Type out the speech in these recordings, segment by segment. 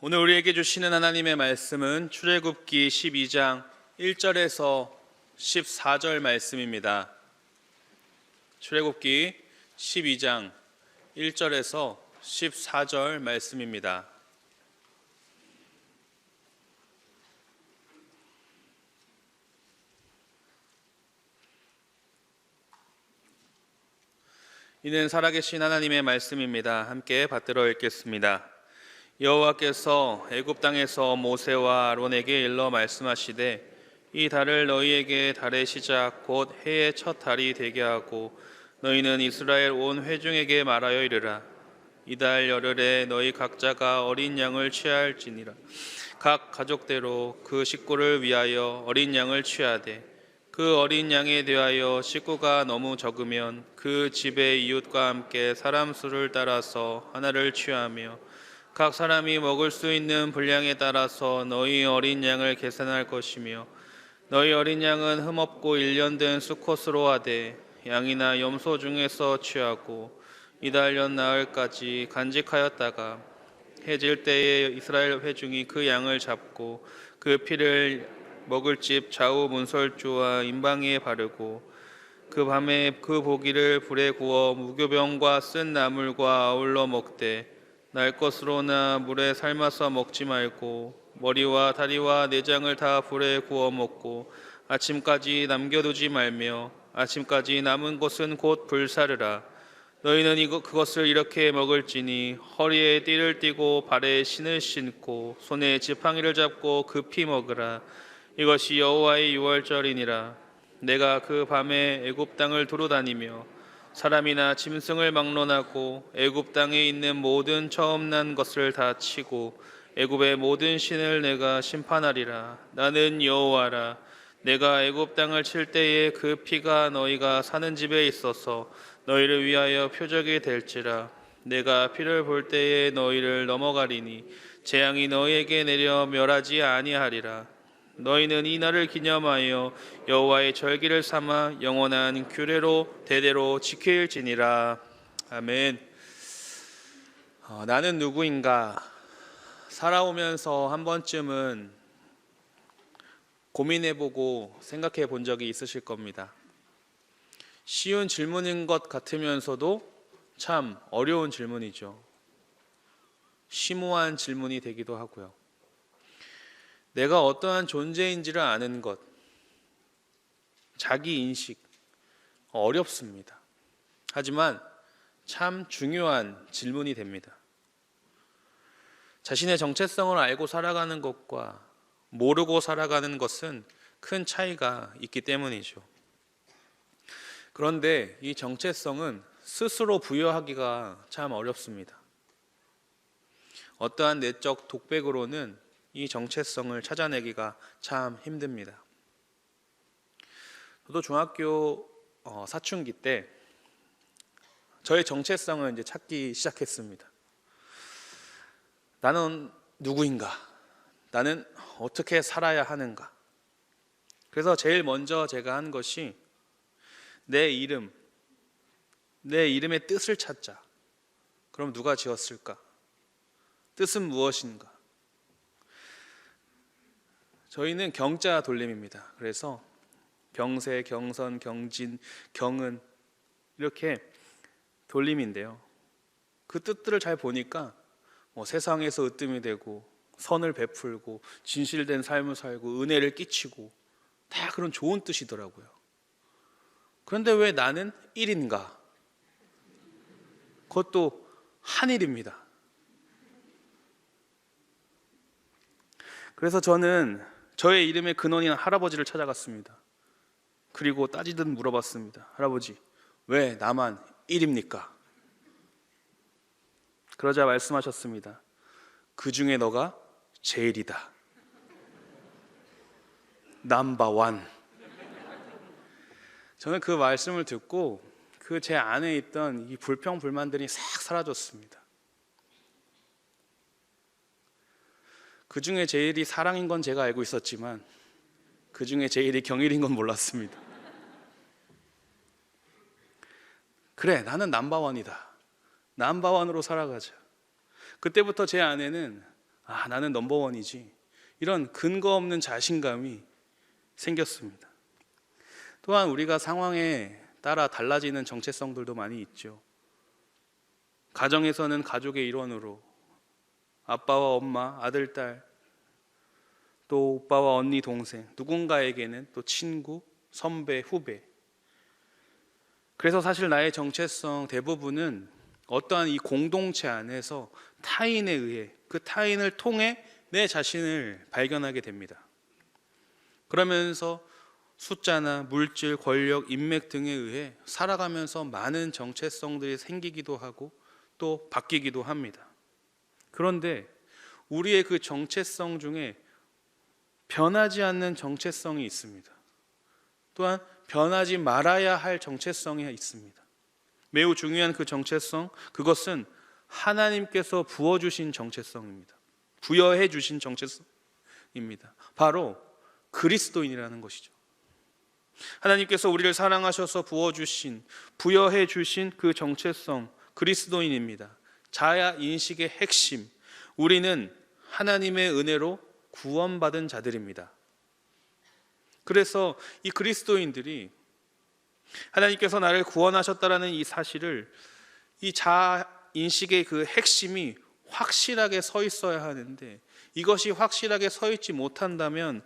오늘 우리에게 주시는 하나님의 말씀은 출애굽기 12장 1절에서 14절 말씀입니다. 출애굽기 12장 1절에서 14절 말씀입니다. 이는 살아계신 하나님의 말씀입니다. 함께 받들어 읽겠습니다. 여호와께서 애굽 땅에서 모세와 아론에게 일러 말씀하시되 이 달을 너희에게 달의 시작 곧 해의 첫 달이 되게 하고 너희는 이스라엘 온 회중에게 말하여 이르라. 이달 열흘에 너희 각자가 어린 양을 취할지니라. 각 가족대로 그 식구를 위하여 어린 양을 취하되 그 어린 양에 대하여 식구가 너무 적으면 그 집의 이웃과 함께 사람 수를 따라서 하나를 취하며 각 사람이 먹을 수 있는 분량에 따라서 너희 어린 양을 계산할 것이며 너희 어린 양은 흠없고 1년 된 수컷으로 하되 양이나 염소 중에서 취하고 이달 연 나흘까지 간직하였다가 해질 때에 이스라엘 회중이 그 양을 잡고 그 피를 먹을 집 좌우 문설주와 임방위에 바르고 그 밤에 그 고기를 불에 구워 무교병과 쓴 나물과 아울러 먹되 날 것으로나 물에 삶아서 먹지 말고 머리와 다리와 내장을 다 불에 구워 먹고 아침까지 남겨두지 말며 아침까지 남은 것은 곧 불사르라. 너희는 그것을 이렇게 먹을지니 허리에 띠를 띠고 발에 신을 신고 손에 지팡이를 잡고 급히 먹으라. 이것이 여호와의 유월절이니라. 내가 그 밤에 애굽 땅을 두루다니며 사람이나 짐승을 막론하고 애굽 땅에 있는 모든 처음 난 것을 다 치고 애굽의 모든 신을 내가 심판하리라. 나는 여호와라. 내가 애굽 땅을 칠 때에 그 피가 너희가 사는 집에 있어서 너희를 위하여 표적이 될지라. 내가 피를 볼 때에 너희를 넘어가리니 재앙이 너희에게 내려 멸하지 아니하리라. 너희는 이 날을 기념하여 여호와의 절기를 삼아 영원한 규례로 대대로 지킬지니라. 아멘. 나는 누구인가? 살아오면서 한 번쯤은 고민해보고 생각해 본 적이 있으실 겁니다. 쉬운 질문인 것 같으면서도 참 어려운 질문이죠. 심오한 질문이 되기도 하고요. 내가 어떠한 존재인지를 아는 것, 자기 인식, 어렵습니다. 하지만 참 중요한 질문이 됩니다. 자신의 정체성을 알고 살아가는 것과 모르고 살아가는 것은 큰 차이가 있기 때문이죠. 그런데 이 정체성은 스스로 부여하기가 참 어렵습니다. 어떠한 내적 독백으로는 이 정체성을 찾아내기가 참 힘듭니다. 저도 중학교 사춘기 때 저의 정체성을 이제 찾기 시작했습니다. 나는 누구인가? 나는 어떻게 살아야 하는가? 그래서 제일 먼저 제가 한 것이 내 이름의 뜻을 찾자. 그럼 누가 지었을까? 뜻은 무엇인가? 저희는 경자 돌림입니다. 그래서 경세, 경선, 경진, 경은 이렇게 돌림인데요. 그 뜻들을 잘 보니까 세상에서 으뜸이 되고 선을 베풀고 진실된 삶을 살고 은혜를 끼치고 다 그런 좋은 뜻이더라고요. 그런데 왜 나는 1인가? 그것도 한일입니다. 그래서 저는 저의 이름의 근원인 할아버지를 찾아갔습니다. 그리고 따지듯 물어봤습니다. 할아버지, 왜 나만 1입니까? 그러자 말씀하셨습니다. 그 중에 너가 제일이다. 넘버 1. 저는 그 말씀을 듣고 그 제 안에 있던 이 불평불만들이 싹 사라졌습니다. 그 중에 제일이 사랑인 건 제가 알고 있었지만 그 중에 제일이 경일인 건 몰랐습니다. 그래, 나는 넘버 1이다. 넘버 1으로 살아가자. 그때부터 제 안에는 나는 넘버원이지. 이런 근거 없는 자신감이 생겼습니다. 또한 우리가 상황에 따라 달라지는 정체성들도 많이 있죠. 가정에서는 가족의 일원으로, 아빠와 엄마, 아들, 딸, 또 오빠와 언니, 동생, 누군가에게는 또 친구, 선배, 후배. 그래서 사실 나의 정체성 대부분은 어떠한 이 공동체 안에서 타인에 의해, 그 타인을 통해 내 자신을 발견하게 됩니다. 그러면서 숫자나 물질, 권력, 인맥 등에 의해 살아가면서 많은 정체성들이 생기기도 하고 또 바뀌기도 합니다. 그런데 우리의 그 정체성 중에 변하지 않는 정체성이 있습니다. 또한 변하지 말아야 할 정체성이 있습니다. 매우 중요한 그 정체성, 그것은 하나님께서 부어주신 정체성입니다. 부여해 주신 정체성입니다. 바로 그리스도인이라는 것이죠. 하나님께서 우리를 사랑하셔서 부어주신, 부여해 주신 그 정체성, 그리스도인입니다. 자아 인식의 핵심, 우리는 하나님의 은혜로 구원받은 자들입니다. 그래서 이 그리스도인들이 하나님께서 나를 구원하셨다라는 이 사실을, 이 자아 인식의 그 핵심이 확실하게 서 있어야 하는데, 이것이 확실하게 서 있지 못한다면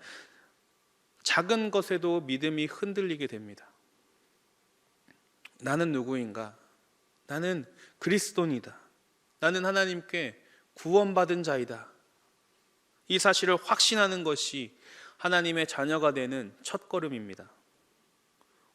작은 것에도 믿음이 흔들리게 됩니다. 나는 누구인가? 나는 그리스도인이다. 나는 하나님께 구원받은 자이다. 이 사실을 확신하는 것이 하나님의 자녀가 되는 첫걸음입니다.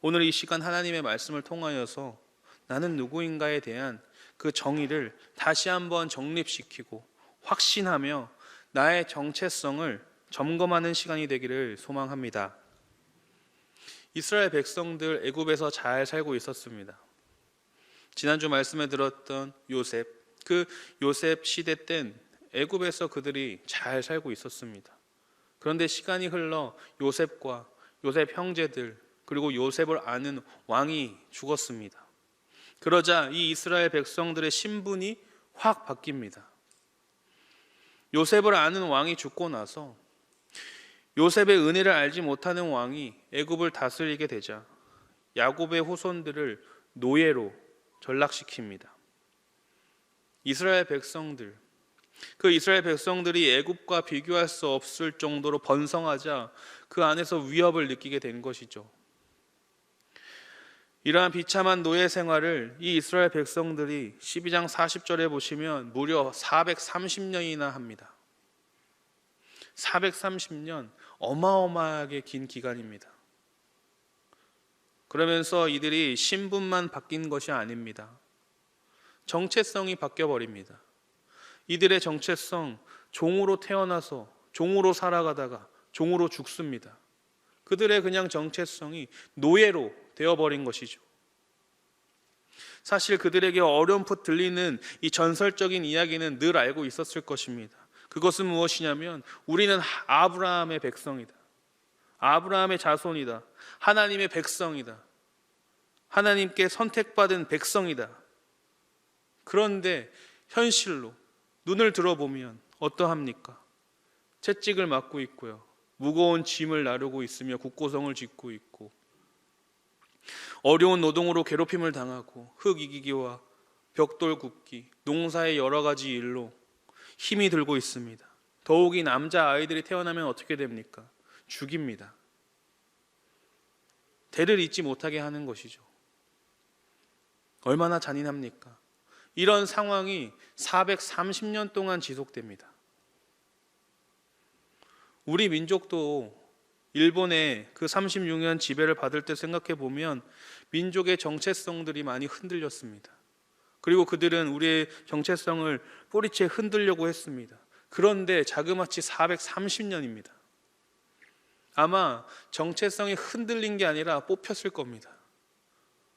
오늘 이 시간 하나님의 말씀을 통하여서 나는 누구인가에 대한 그 정의를 다시 한번 정립시키고 확신하며 나의 정체성을 점검하는 시간이 되기를 소망합니다. 이스라엘 백성들 애굽에서 잘 살고 있었습니다. 지난주 말씀에 들었던 요셉, 그 요셉 시대 땐 애굽에서 그들이 잘 살고 있었습니다. 그런데 시간이 흘러 요셉과 요셉 형제들, 그리고 요셉을 아는 왕이 죽었습니다. 그러자 이 이스라엘 백성들의 신분이 확 바뀝니다. 요셉을 아는 왕이 죽고 나서 요셉의 은혜를 알지 못하는 왕이 애굽을 다스리게 되자 야곱의 후손들을 노예로 전락시킵니다. 이스라엘 백성들, 그 이스라엘 백성들이 애굽과 비교할 수 없을 정도로 번성하자 그 안에서 위협을 느끼게 된 것이죠. 이러한 비참한 노예 생활을 이 이스라엘 백성들이 12장 40절에 보시면 무려 430년이나 합니다. 430년, 어마어마하게 긴 기간입니다. 그러면서 이들이 신분만 바뀐 것이 아닙니다. 정체성이 바뀌어버립니다. 이들의 정체성, 종으로 태어나서 종으로 살아가다가 종으로 죽습니다. 그들의 그냥 정체성이 노예로 되어버린 것이죠. 사실 그들에게 어렴풋 들리는 이 전설적인 이야기는 늘 알고 있었을 것입니다. 그것은 무엇이냐면 우리는 아브라함의 백성이다. 아브라함의 자손이다. 하나님의 백성이다. 하나님께 선택받은 백성이다. 그런데 현실로 눈을 들어보면 어떠합니까? 채찍을 맞고 있고요. 무거운 짐을 나르고 있으며 국고성을 짓고 있고 어려운 노동으로 괴롭힘을 당하고 흙 이기기와 벽돌 굽기, 농사의 여러 가지 일로 힘이 들고 있습니다. 더욱이 남자 아이들이 태어나면 어떻게 됩니까? 죽입니다. 대를 잇지 못하게 하는 것이죠. 얼마나 잔인합니까? 이런 상황이 430년 동안 지속됩니다. 우리 민족도 일본의 그 36년 지배를 받을 때 생각해 보면 민족의 정체성들이 많이 흔들렸습니다. 그리고 그들은 우리의 정체성을 뿌리채 흔들려고 했습니다. 그런데 자그마치 430년입니다. 아마 정체성이 흔들린 게 아니라 뽑혔을 겁니다.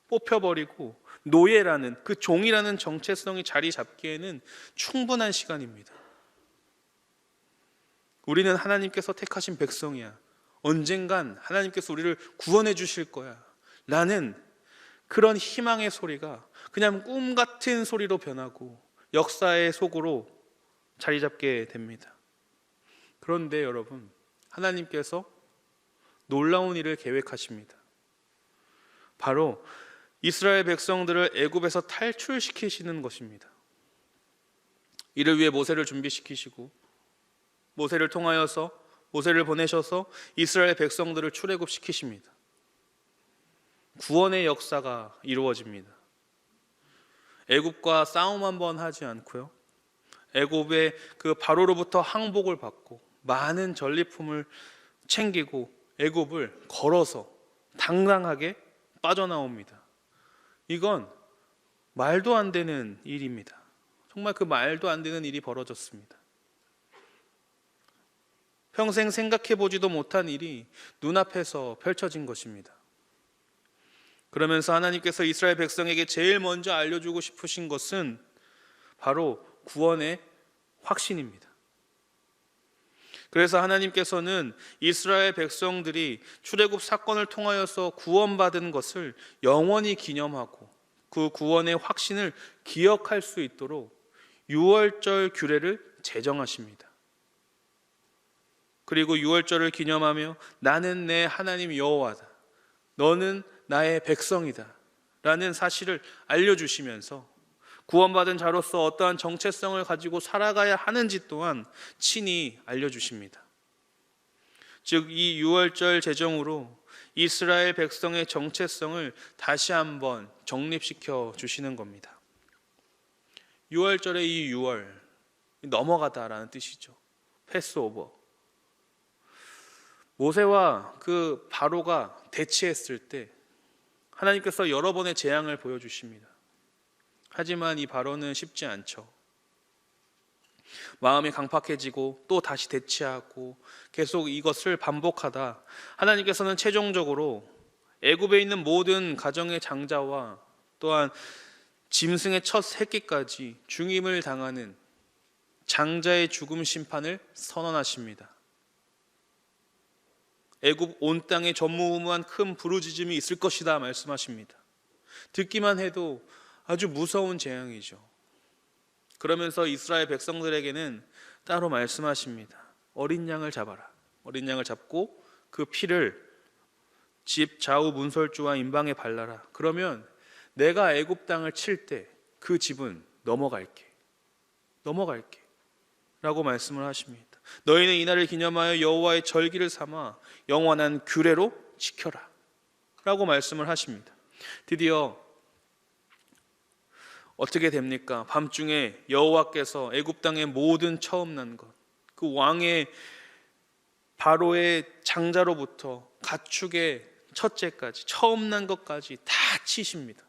뽑혀버리고 노예라는, 그 종이라는 정체성이 자리 잡기에는 충분한 시간입니다. 우리는 하나님께서 택하신 백성이야. 언젠간 하나님께서 우리를 구원해 주실 거야 라는 그런 희망의 소리가 그냥 꿈 같은 소리로 변하고 역사의 속으로 자리 잡게 됩니다. 그런데 여러분, 하나님께서 놀라운 일을 계획하십니다. 바로 이스라엘 백성들을 애굽에서 탈출시키시는 것입니다. 이를 위해 모세를 준비시키시고 모세를 통하여서 모세를 보내셔서 이스라엘 백성들을 출애굽시키십니다. 구원의 역사가 이루어집니다. 애굽과 싸움 한번 하지 않고요, 애굽의 그 바로로부터 항복을 받고 많은 전리품을 챙기고 애굽을 걸어서 당당하게 빠져나옵니다. 이건 말도 안 되는 일입니다. 정말 그 말도 안 되는 일이 벌어졌습니다. 평생 생각해 보지도 못한 일이 눈앞에서 펼쳐진 것입니다. 그러면서 하나님께서 이스라엘 백성에게 제일 먼저 알려주고 싶으신 것은 바로 구원의 확신입니다. 그래서 하나님께서는 이스라엘 백성들이 출애굽 사건을 통하여서 구원받은 것을 영원히 기념하고 그 구원의 확신을 기억할 수 있도록 유월절 규례를 제정하십니다. 그리고 유월절을 기념하며 나는 내 하나님 여호와다, 너는 나의 백성이다 라는 사실을 알려주시면서 구원받은 자로서 어떠한 정체성을 가지고 살아가야 하는지 또한 친히 알려주십니다. 즉, 이 유월절 제정으로 이스라엘 백성의 정체성을 다시 한번 정립시켜 주시는 겁니다. 유월절의 이 유월, 넘어가다라는 뜻이죠. 패스오버. 모세와 그 바로가 대치했을 때 하나님께서 여러 번의 재앙을 보여주십니다. 하지만 이 바로는 쉽지 않죠. 마음이 강팍해지고 또 다시 대치하고 계속 이것을 반복하다 하나님께서는 최종적으로 애굽에 있는 모든 가정의 장자와 또한 짐승의 첫 새끼까지 죽임을 당하는 장자의 죽음 심판을 선언하십니다. 애굽 온 땅에 전무후무한 큰 부르짖음이 있을 것이다 말씀하십니다. 듣기만 해도 아주 무서운 재앙이죠. 그러면서 이스라엘 백성들에게는 따로 말씀하십니다. 어린 양을 잡아라. 어린 양을 잡고 그 피를 집 좌우 문설주와 임방에 발라라. 그러면 내가 애굽 땅을 칠 때 그 집은 넘어갈게 라고 말씀을 하십니다. 너희는 이날을 기념하여 여호와의 절기를 삼아 영원한 규례로 지켜라 라고 말씀을 하십니다. 드디어 어떻게 됩니까? 밤중에 여호와께서 애굽 땅의 모든 처음 난 것, 그 왕의 바로의 장자로부터 가축의 첫째까지 처음 난 것까지 다 치십니다.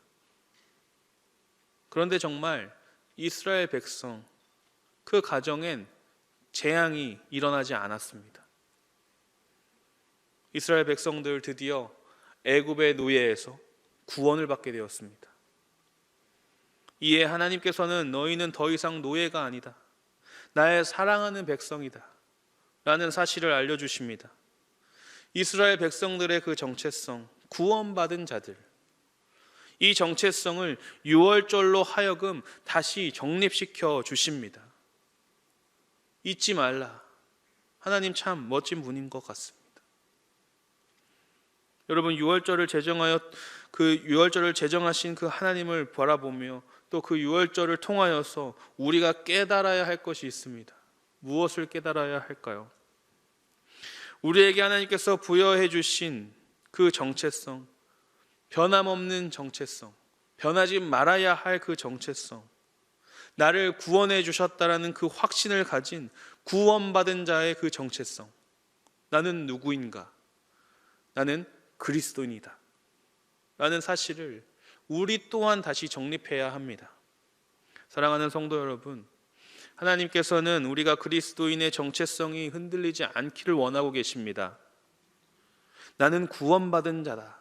그런데 정말 이스라엘 백성 그 가정엔 재앙이 일어나지 않았습니다. 이스라엘 백성들 드디어 애굽의 노예에서 구원을 받게 되었습니다. 이에 하나님께서는 너희는 더 이상 노예가 아니다, 나의 사랑하는 백성이다 라는 사실을 알려주십니다. 이스라엘 백성들의 그 정체성, 구원받은 자들, 이 정체성을 유월절로 하여금 다시 정립시켜 주십니다. 잊지 말라. 하나님 참 멋진 분인 것 같습니다. 여러분, 유월절을 제정하신 그 하나님을 바라보며 또 그 유월절을 통하여서 우리가 깨달아야 할 것이 있습니다. 무엇을 깨달아야 할까요? 우리에게 하나님께서 부여해 주신 그 정체성, 변함없는 정체성, 변하지 말아야 할 그 정체성, 나를 구원해 주셨다라는 그 확신을 가진 구원받은 자의 그 정체성. 나는 누구인가? 나는 그리스도인이다 라는 사실을 우리 또한 다시 정립해야 합니다. 사랑하는 성도 여러분, 하나님께서는 우리가 그리스도인의 정체성이 흔들리지 않기를 원하고 계십니다. 나는 구원받은 자다,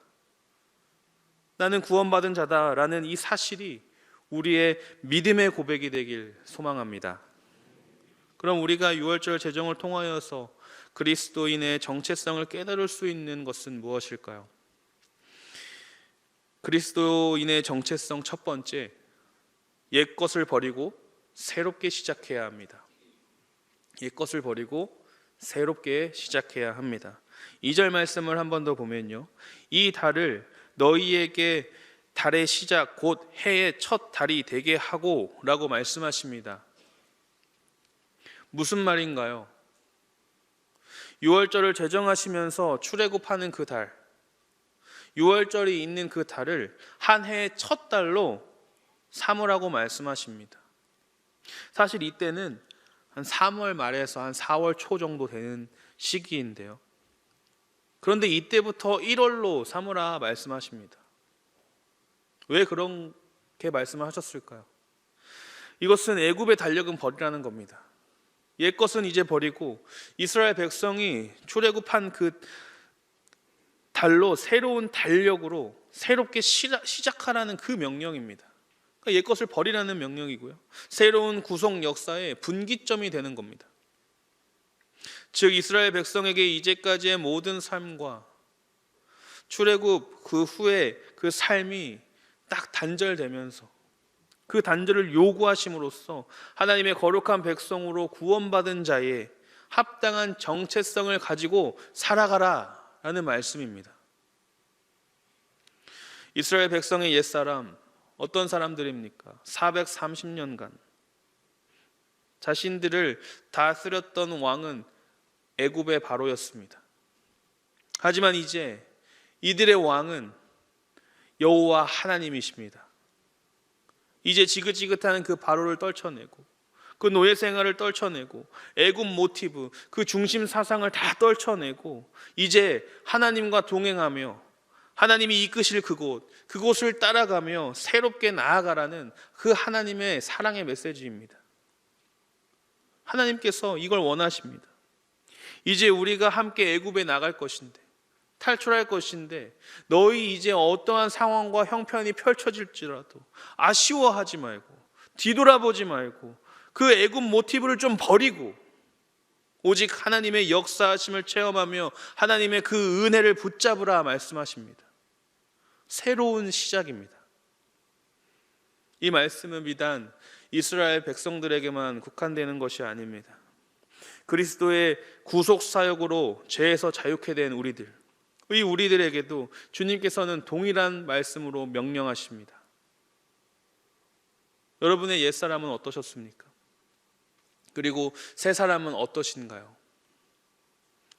나는 구원받은 자다라는 이 사실이 우리의 믿음의 고백이 되길 소망합니다. 그럼 우리가 유월절 제정을 통하여서 그리스도인의 정체성을 깨달을 수 있는 것은 무엇일까요? 그리스도인의 정체성 첫 번째, 옛것을 버리고 새롭게 시작해야 합니다. 옛것을 버리고 새롭게 시작해야 합니다. 2절 말씀을 한 번 더 보면요, 이 달을 너희에게 달의 시작 곧 해의 첫 달이 되게 하고 라고 말씀하십니다. 무슨 말인가요? 6월절을 제정하시면서 출애굽하는 그 달, 6월절이 있는 그 달을 한 해의 첫 달로 삼으라고 말씀하십니다. 사실 이때는 한 3월 말에서 한 4월 초 정도 되는 시기인데요, 그런데 이때부터 1월로 삼으라 말씀하십니다. 왜 그렇게 말씀을 하셨을까요? 이것은 애굽의 달력은 버리라는 겁니다. 옛 것은 이제 버리고 이스라엘 백성이 출애굽한 그 달로 새로운 달력으로 새롭게 시작하라는 그 명령입니다. 그러니까 옛 것을 버리라는 명령이고요, 새로운 구속 역사의 분기점이 되는 겁니다. 즉 이스라엘 백성에게 이제까지의 모든 삶과 출애굽 그 후에 그 삶이 딱 단절되면서 그 단절을 요구하심으로써 하나님의 거룩한 백성으로 구원받은 자의 합당한 정체성을 가지고 살아가라라는 말씀입니다. 이스라엘 백성의 옛사람, 어떤 사람들입니까? 430년간 자신들을 다스렸던 왕은 애굽의 바로였습니다. 하지만 이제 이들의 왕은 여호와 하나님이십니다. 이제 지긋지긋한 그 바로를 떨쳐내고 그 노예 생활을 떨쳐내고 애굽 모티브, 그 중심 사상을 다 떨쳐내고 이제 하나님과 동행하며 하나님이 이끄실 그곳을 따라가며 새롭게 나아가라는 그 하나님의 사랑의 메시지입니다. 하나님께서 이걸 원하십니다. 이제 우리가 함께 애굽에 나갈 것인데, 탈출할 것인데, 너희 이제 어떠한 상황과 형편이 펼쳐질지라도 아쉬워하지 말고 뒤돌아보지 말고 그 애굽 모티브를 좀 버리고 오직 하나님의 역사하심을 체험하며 하나님의 그 은혜를 붙잡으라 말씀하십니다. 새로운 시작입니다. 이 말씀은 비단 이스라엘 백성들에게만 국한되는 것이 아닙니다. 그리스도의 구속 사역으로 죄에서 자유케 된 우리들에게도 주님께서는 동일한 말씀으로 명령하십니다. 여러분의 옛사람은 어떠셨습니까? 그리고 새 사람은 어떠신가요?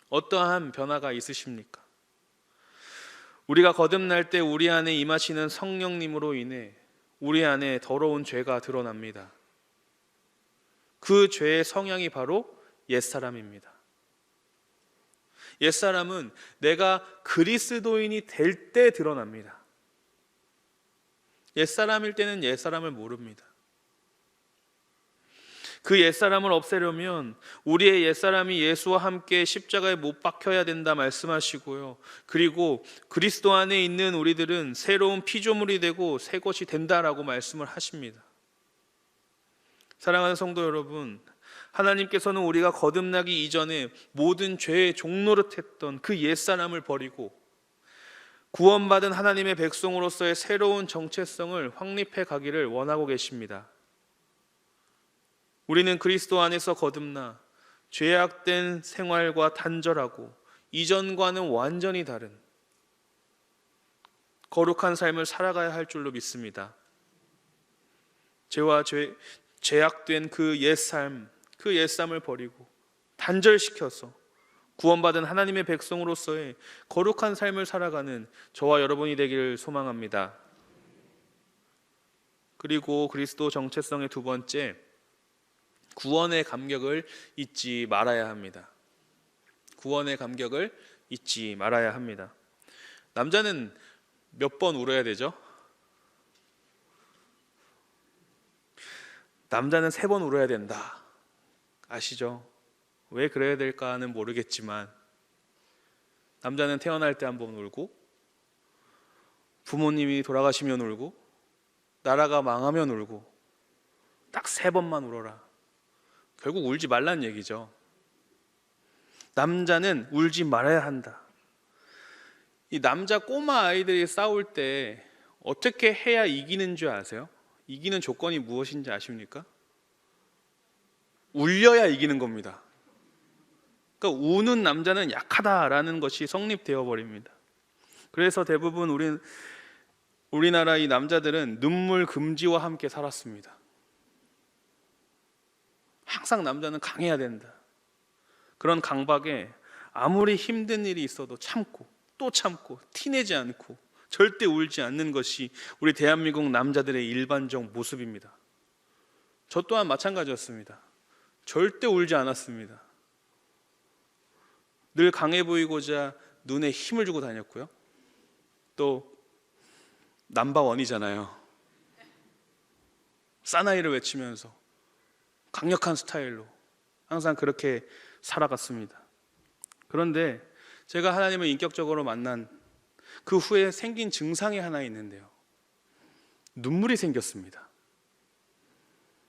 어떠한 변화가 있으십니까? 우리가 거듭날 때 우리 안에 임하시는 성령님으로 인해 우리 안에 더러운 죄가 드러납니다. 그 죄의 성향이 바로 옛사람입니다. 옛사람은 내가 그리스도인이 될 때 드러납니다. 옛사람일 때는 옛사람을 모릅니다. 그 옛사람을 없애려면 우리의 옛사람이 예수와 함께 십자가에 못 박혀야 된다 말씀하시고요, 그리고 그리스도 안에 있는 우리들은 새로운 피조물이 되고 새 것이 된다라고 말씀을 하십니다. 사랑하는 성도 여러분, 하나님께서는 우리가 거듭나기 이전에 모든 죄의 종노릇했던 그 옛사람을 버리고 구원받은 하나님의 백성으로서의 새로운 정체성을 확립해 가기를 원하고 계십니다. 우리는 그리스도 안에서 거듭나 죄악된 생활과 단절하고 이전과는 완전히 다른 거룩한 삶을 살아가야 할 줄로 믿습니다. 죄악된 그 옛삶을 버리고 단절시켜서 구원받은 하나님의 백성으로서의 거룩한 삶을 살아가는 저와 여러분이 되기를 소망합니다. 그리고 그리스도 정체성의 두 번째, 구원의 감격을 잊지 말아야 합니다. 구원의 감격을 잊지 말아야 합니다. 남자는 몇 번 울어야 되죠? 남자는 3번 울어야 된다. 아시죠? 왜 그래야 될까는 모르겠지만 남자는 태어날 때 1번 울고, 부모님이 돌아가시면 울고, 나라가 망하면 울고, 딱 3번만 울어라. 결국 울지 말란 얘기죠. 남자는 울지 말아야 한다. 이 남자 꼬마 아이들이 싸울 때 어떻게 해야 이기는 줄 아세요? 이기는 조건이 무엇인지 아십니까? 울려야 이기는 겁니다. 그러니까 우는 남자는 약하다라는 것이 성립되어 버립니다. 그래서 대부분 우리나라 이 남자들은 눈물 금지와 함께 살았습니다. 항상 남자는 강해야 된다. 그런 강박에 아무리 힘든 일이 있어도 참고 또 참고 티내지 않고 절대 울지 않는 것이 우리 대한민국 남자들의 일반적 모습입니다. 저 또한 마찬가지였습니다. 절대 울지 않았습니다. 늘 강해 보이고자 눈에 힘을 주고 다녔고요. 또 넘버원이잖아요. 사나이를 외치면서 강력한 스타일로 항상 그렇게 살아갔습니다. 그런데 제가 하나님을 인격적으로 만난 그 후에 생긴 증상이 하나 있는데요. 눈물이 생겼습니다.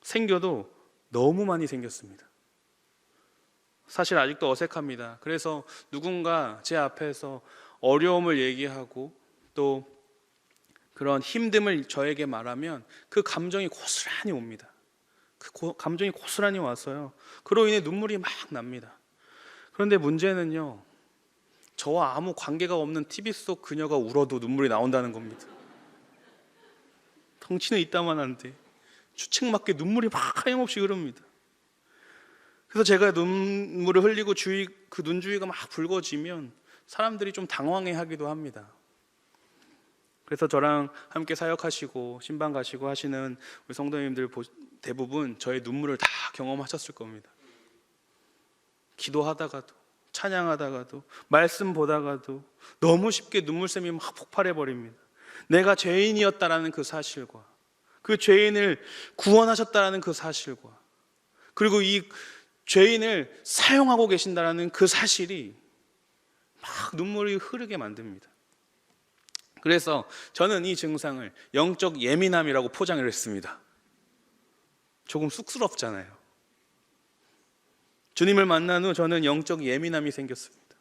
생겨도 너무 많이 생겼습니다. 사실 아직도 어색합니다. 그래서 누군가 제 앞에서 어려움을 얘기하고 또 그런 힘듦을 저에게 말하면 그 감정이 고스란히 옵니다. 감정이 고스란히 와서요. 그로 인해 눈물이 막 납니다. 그런데 문제는요, 저와 아무 관계가 없는 TV 속 그녀가 울어도 눈물이 나온다는 겁니다. 덩치는 이따만한데 주책맞게 눈물이 막 하염없이 흐릅니다. 그래서 제가 눈물을 흘리고 그 눈주위가 막 붉어지면 사람들이 좀 당황해하기도 합니다. 그래서 저랑 함께 사역하시고 신방 가시고 하시는 우리 성도님들 대부분 저의 눈물을 다 경험하셨을 겁니다. 기도하다가도 찬양하다가도 말씀 보다가도 너무 쉽게 눈물샘이 막 폭발해 버립니다. 내가 죄인이었다라는 그 사실과 그 죄인을 구원하셨다라는 그 사실과 그리고 이 죄인을 사용하고 계신다라는 그 사실이 막 눈물이 흐르게 만듭니다. 그래서 저는 이 증상을 영적 예민함이라고 포장을 했습니다. 조금 쑥스럽잖아요. 주님을 만난 후 저는 영적 예민함이 생겼습니다.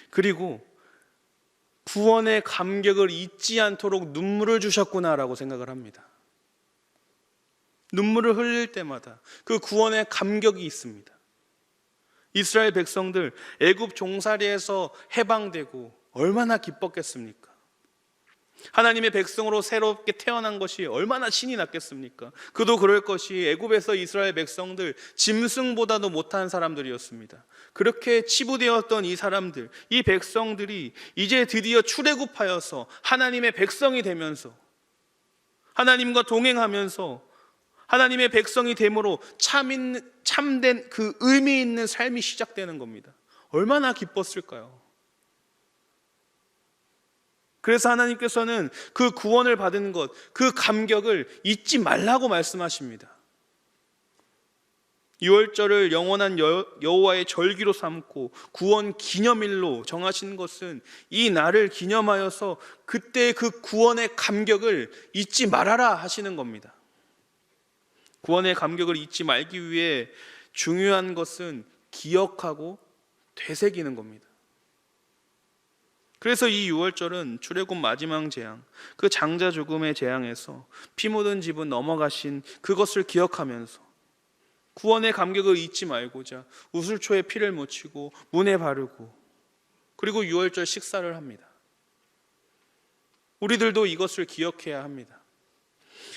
그리고 구원의 감격을 잊지 않도록 눈물을 주셨구나라고 생각을 합니다. 눈물을 흘릴 때마다 그 구원의 감격이 있습니다. 이스라엘 백성들 애굽 종살이에서 해방되고 얼마나 기뻤겠습니까? 하나님의 백성으로 새롭게 태어난 것이 얼마나 신이 났겠습니까? 그도 그럴 것이 애굽에서 이스라엘 백성들 짐승보다도 못한 사람들이었습니다. 그렇게 치부되었던 이 사람들, 이 백성들이 이제 드디어 출애굽하여서 하나님의 백성이 되면서 하나님과 동행하면서 하나님의 백성이 됨으로 참된 그 의미 있는 삶이 시작되는 겁니다. 얼마나 기뻤을까요? 그래서 하나님께서는 그 구원을 받은 것, 그 감격을 잊지 말라고 말씀하십니다. 6월절을 영원한 여호와의 절기로 삼고 구원 기념일로 정하신 것은 이 날을 기념하여서 그때 그 구원의 감격을 잊지 말아라 하시는 겁니다. 구원의 감격을 잊지 말기 위해 중요한 것은 기억하고 되새기는 겁니다. 그래서 이 6월절은 출애굽 마지막 재앙, 그 장자 죽음의 재앙에서 피 묻은 집은 넘어가신 그것을 기억하면서 구원의 감격을 잊지 말고자 우슬초에 피를 묻히고 문에 바르고 그리고 6월절 식사를 합니다. 우리들도 이것을 기억해야 합니다.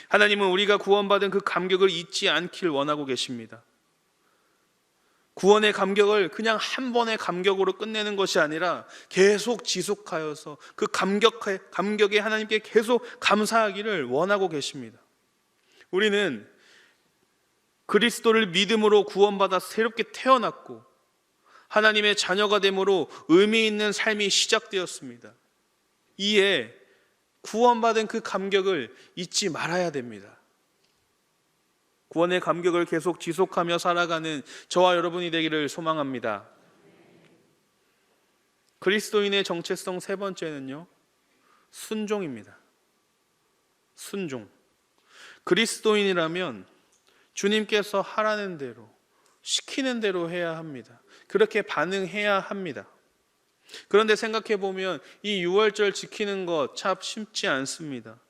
하나님은 우리가 구원받은 그 감격을 잊지 않길 원하고 계십니다. 구원의 감격을 그냥 한 번의 감격으로 끝내는 것이 아니라 계속 지속하여서 그 감격에 하나님께 계속 감사하기를 원하고 계십니다. 우리는 그리스도를 믿음으로 구원받아 새롭게 태어났고 하나님의 자녀가 됨으로 의미 있는 삶이 시작되었습니다. 이에 구원받은 그 감격을 잊지 말아야 됩니다. 구원의 감격을 계속 지속하며 살아가는 저와 여러분이 되기를 소망합니다. 그리스도인의 정체성 세 번째는요, 순종입니다. 순종. 그리스도인이라면 주님께서 하라는 대로, 시키는 대로 해야 합니다. 그렇게 반응해야 합니다. 그런데 생각해 보면 이 6월절 지키는 것 참 쉽지 않습니다.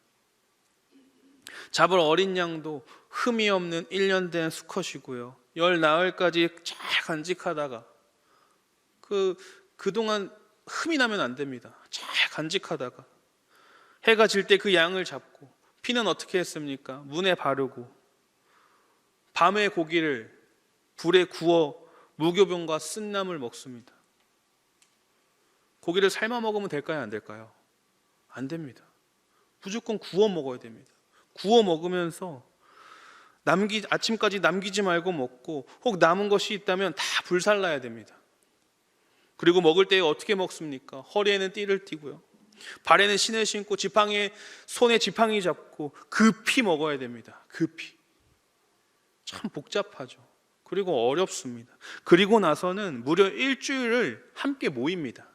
잡을 어린 양도 흠이 없는 1년 된 수컷이고요, 열 나흘까지 잘 간직하다가 그동안 흠이 나면 안 됩니다. 잘 간직하다가 해가 질 때 그 양을 잡고, 피는 어떻게 했습니까? 문에 바르고, 밤에 고기를 불에 구워 무교병과 쓴나물 먹습니다. 고기를 삶아 먹으면 될까요? 안 될까요? 안 됩니다. 무조건 구워 먹어야 됩니다. 구워 먹으면서 아침까지 남기지 말고 먹고, 혹 남은 것이 있다면 다 불살라야 됩니다. 그리고 먹을 때 어떻게 먹습니까? 허리에는 띠를 띠고요, 발에는 신을 신고, 손에 지팡이 잡고 급히 먹어야 됩니다. 급히. 참 복잡하죠. 그리고 어렵습니다. 그리고 나서는 무려 일주일을 함께 모입니다.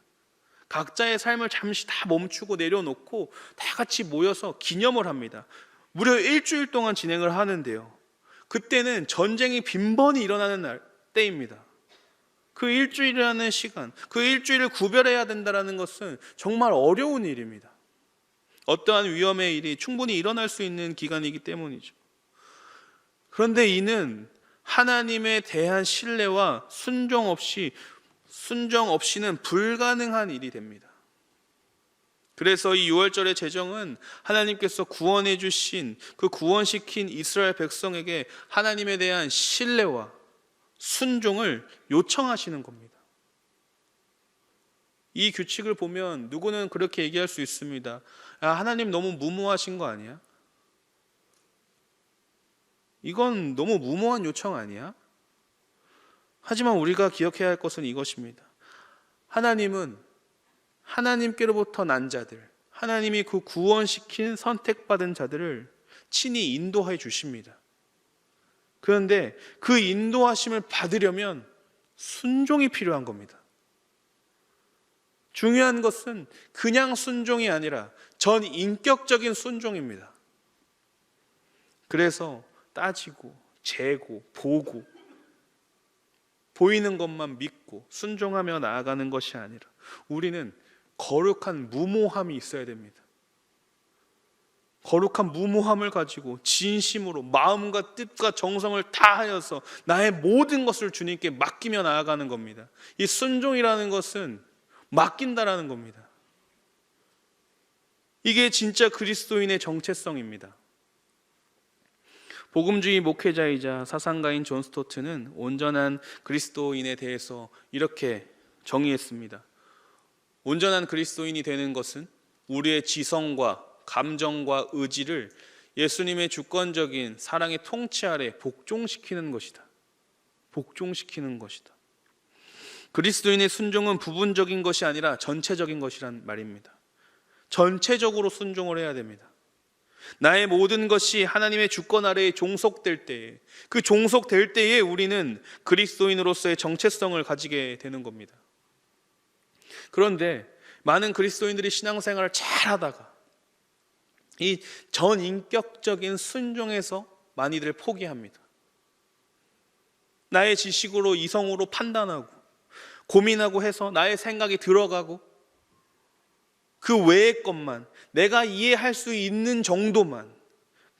각자의 삶을 잠시 다 멈추고 내려놓고 다 같이 모여서 기념을 합니다. 무려 일주일 동안 진행을 하는데요, 그때는 전쟁이 빈번히 일어나는 때입니다. 그 일주일이라는 시간, 그 일주일을 구별해야 된다는 것은 정말 어려운 일입니다. 어떠한 위험의 일이 충분히 일어날 수 있는 기간이기 때문이죠. 그런데 이는 하나님에 대한 신뢰와 순종 없이는 불가능한 일이 됩니다. 그래서 이 6월절의 제정은 하나님께서 구원해 주신, 그 구원시킨 이스라엘 백성에게 하나님에 대한 신뢰와 순종을 요청하시는 겁니다. 이 규칙을 보면 누구는 그렇게 얘기할 수 있습니다. 야, 하나님 너무 무모하신 거 아니야? 이건 너무 무모한 요청 아니야? 하지만 우리가 기억해야 할 것은 이것입니다. 하나님은 하나님께로부터 난 자들, 하나님이 그 구원시킨 선택받은 자들을 친히 인도해 주십니다. 그런데 그 인도하심을 받으려면 순종이 필요한 겁니다. 중요한 것은 그냥 순종이 아니라 전인격적인 순종입니다. 그래서 따지고 재고 보고 보이는 것만 믿고 순종하며 나아가는 것이 아니라 우리는 거룩한 무모함이 있어야 됩니다. 거룩한 무모함을 가지고 진심으로 마음과 뜻과 정성을 다하여서 나의 모든 것을 주님께 맡기며 나아가는 겁니다. 이 순종이라는 것은 맡긴다라는 겁니다. 이게 진짜 그리스도인의 정체성입니다. 복음주의 목회자이자 사상가인 존 스토트는 온전한 그리스도인에 대해서 이렇게 정의했습니다. 온전한 그리스도인이 되는 것은 우리의 지성과 감정과 의지를 예수님의 주권적인 사랑의 통치 아래 복종시키는 것이다. 복종시키는 것이다. 그리스도인의 순종은 부분적인 것이 아니라 전체적인 것이란 말입니다. 전체적으로 순종을 해야 됩니다. 나의 모든 것이 하나님의 주권 아래에 종속될 때에, 그 종속될 때에 우리는 그리스도인으로서의 정체성을 가지게 되는 겁니다. 그런데 많은 그리스도인들이 신앙생활을 잘 하다가 이 전인격적인 순종에서 많이들 포기합니다. 나의 지식으로 이성으로 판단하고 고민하고 해서 나의 생각이 들어가고 그 외의 것만, 내가 이해할 수 있는 정도만,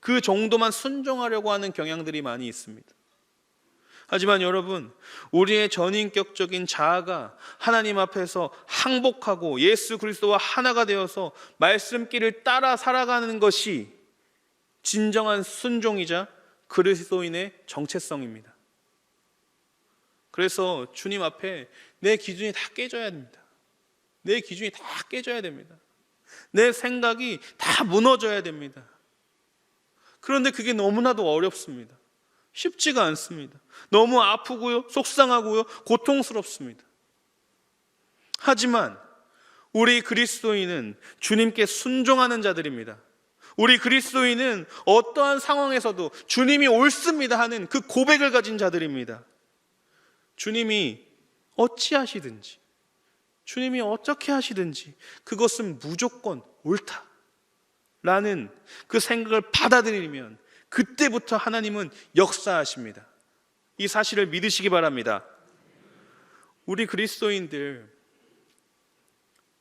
그 정도만 순종하려고 하는 경향들이 많이 있습니다. 하지만 여러분, 우리의 전인격적인 자아가 하나님 앞에서 항복하고 예수 그리스도와 하나가 되어서 말씀길을 따라 살아가는 것이 진정한 순종이자 그리스도인의 정체성입니다. 그래서 주님 앞에 내 기준이 다 깨져야 됩니다. 내 기준이 다 깨져야 됩니다. 내 생각이 다 무너져야 됩니다. 그런데 그게 너무나도 어렵습니다. 쉽지가 않습니다. 너무 아프고요, 속상하고요, 고통스럽습니다. 하지만 우리 그리스도인은 주님께 순종하는 자들입니다. 우리 그리스도인은 어떠한 상황에서도 주님이 옳습니다 하는 그 고백을 가진 자들입니다. 주님이 어찌하시든지, 주님이 어떻게 하시든지 그것은 무조건 옳다라는 그 생각을 받아들이면 그때부터 하나님은 역사하십니다. 이 사실을 믿으시기 바랍니다. 우리 그리스도인들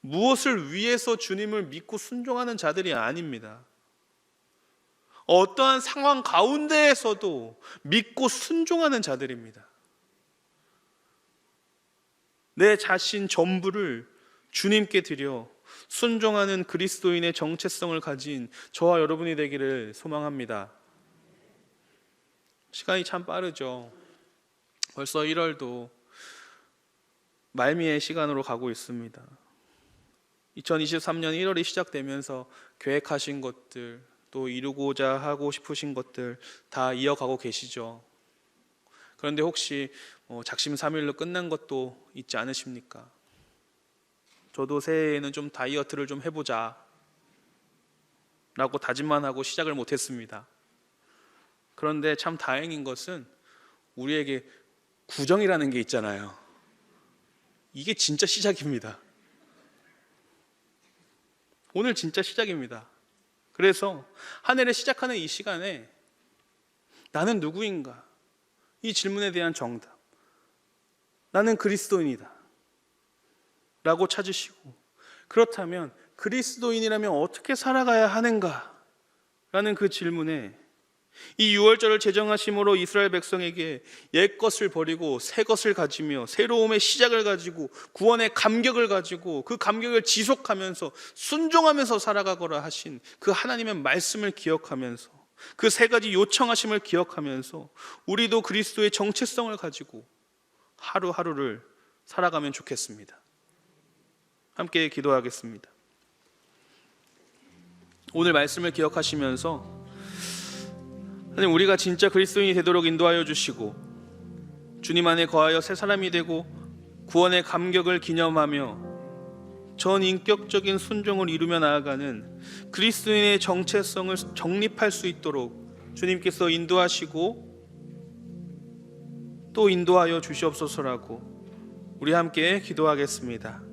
무엇을 위해서 주님을 믿고 순종하는 자들이 아닙니다. 어떠한 상황 가운데에서도 믿고 순종하는 자들입니다. 내 자신 전부를 주님께 드려 순종하는 그리스도인의 정체성을 가진 저와 여러분이 되기를 소망합니다. 시간이 참 빠르죠. 벌써 1월도 말미의 시간으로 가고 있습니다. 2023년 1월이 시작되면서 계획하신 것들, 또 이루고자 하고 싶으신 것들 다 이어가고 계시죠. 그런데 혹시 작심삼일로 끝난 것도 있지 않으십니까? 저도 새해에는 좀 다이어트를 좀 해보자 라고 다짐만 하고 시작을 못했습니다. 그런데 참 다행인 것은 우리에게 구정이라는 게 있잖아요. 이게 진짜 시작입니다. 오늘 진짜 시작입니다. 그래서 한 해를 시작하는 이 시간에 나는 누구인가? 이 질문에 대한 정답, 나는 그리스도인이다 라고 찾으시고, 그렇다면 그리스도인이라면 어떻게 살아가야 하는가? 라는 그 질문에 이 유월절을 제정하심으로 이스라엘 백성에게 옛것을 버리고 새것을 가지며 새로움의 시작을 가지고 구원의 감격을 가지고 그 감격을 지속하면서 순종하면서 살아가거라 하신 그 하나님의 말씀을 기억하면서 그 세 가지 요청하심을 기억하면서 우리도 그리스도의 정체성을 가지고 하루하루를 살아가면 좋겠습니다. 함께 기도하겠습니다. 오늘 말씀을 기억하시면서 하나님, 우리가 진짜 그리스도인이 되도록 인도하여 주시고 주님 안에 거하여 새 사람이 되고 구원의 감격을 기념하며 전인격적인 순종을 이루며 나아가는 그리스도인의 정체성을 정립할 수 있도록 주님께서 인도하시고 또 인도하여 주시옵소서라고 우리 함께 기도하겠습니다.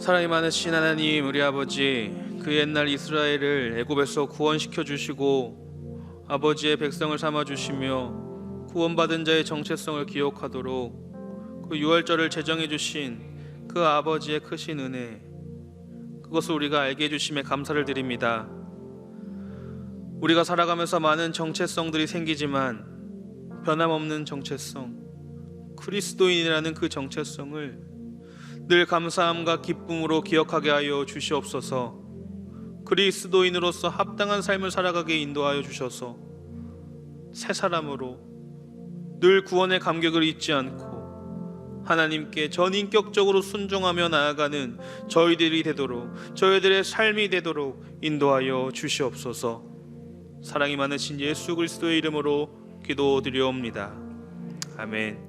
사랑이 많으신 하나님, 우리 아버지, 그 옛날 이스라엘을 애굽에서 구원시켜 주시고 아버지의 백성을 삼아 주시며 구원받은 자의 정체성을 기억하도록 그 유월절을 제정해 주신 그 아버지의 크신 은혜, 그것을 우리가 알게 해주심에 감사를 드립니다. 우리가 살아가면서 많은 정체성들이 생기지만 변함없는 정체성, 그리스도인이라는 그 정체성을 늘 감사함과 기쁨으로 기억하게 하여 주시옵소서. 그리스도인으로서 합당한 삶을 살아가게 인도하여 주셔서 새 사람으로 늘 구원의 감격을 잊지 않고 하나님께 전인격적으로 순종하며 나아가는 저희들이 되도록, 저희들의 삶이 되도록 인도하여 주시옵소서. 사랑이 많으신 예수 그리스도의 이름으로 기도드리옵니다. 아멘.